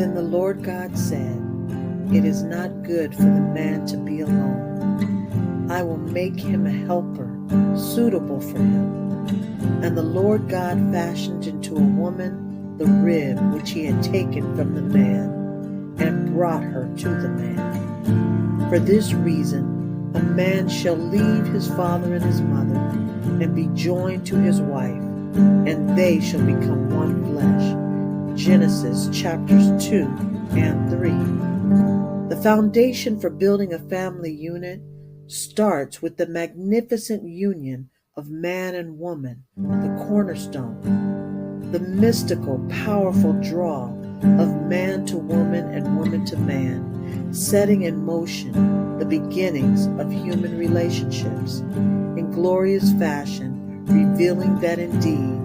Then the Lord God said, "It is not good for the man to be alone. I will make him a helper suitable for him." And the Lord God fashioned into a woman the rib which he had taken from the man, and brought her to the man. For this reason, a man shall leave his father and his mother, and be joined to his wife, and they shall become one flesh. Genesis chapters 2 and 3. The foundation for building a family unit starts with the magnificent union of man and woman, the cornerstone, the mystical, powerful draw of man to woman and woman to man, setting in motion the beginnings of human relationships in glorious fashion, revealing that indeed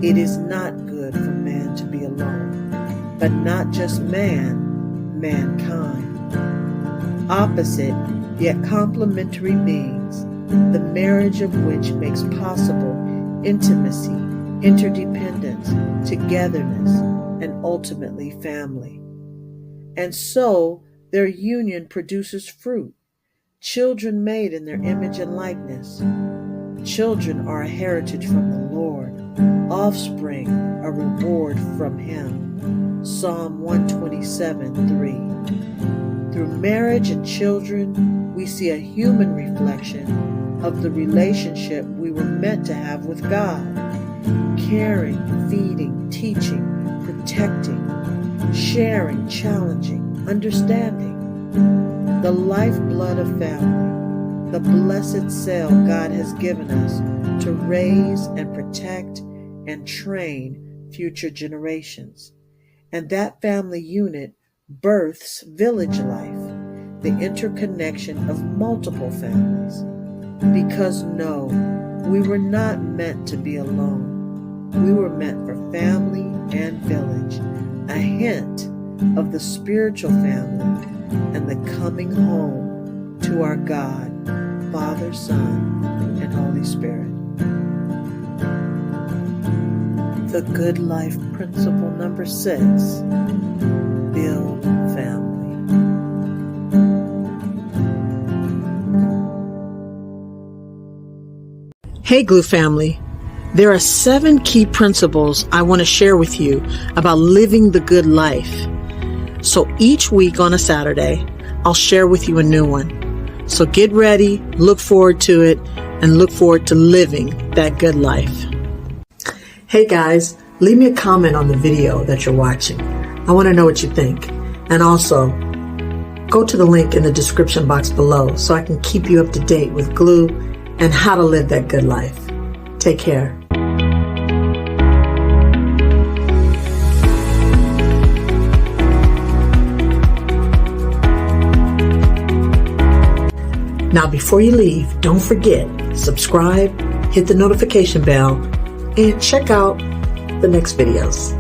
it is not good for man to be alone, but not just man, mankind. Opposite yet complementary beings, the marriage of which makes possible intimacy, interdependence, togetherness, and ultimately family. And so their union produces fruit, children made in their image and likeness. Children are a heritage from the Lord, offspring a reward from him. Psalm 127:3. Through marriage and children, we see a human reflection of the relationship we were meant to have with God. Caring, feeding, teaching, protecting, sharing, challenging, understanding. The lifeblood of family, the blessed cell God has given us to raise and protect and train future generations. And that family unit births village life, the interconnection of multiple families. Because no, we were not meant to be alone. We were meant for family and village, a hint of the spiritual family and the coming home to our God, Father, Son, and Holy Spirit. The Good Life Principle number 6, build family. Hey GLU family, there are 7 key principles I want to share with you about living the good life. So each week on a Saturday, I'll share with you a new one. So get ready, look forward to it, and look forward to living that good life. Hey guys, leave me a comment on the video that you're watching. I want to know what you think. And also, go to the link in the description box below so I can keep you up to date with GLU and how to live that good life. Take care. Now, before you leave, don't forget, subscribe, hit the notification bell, and check out the next videos.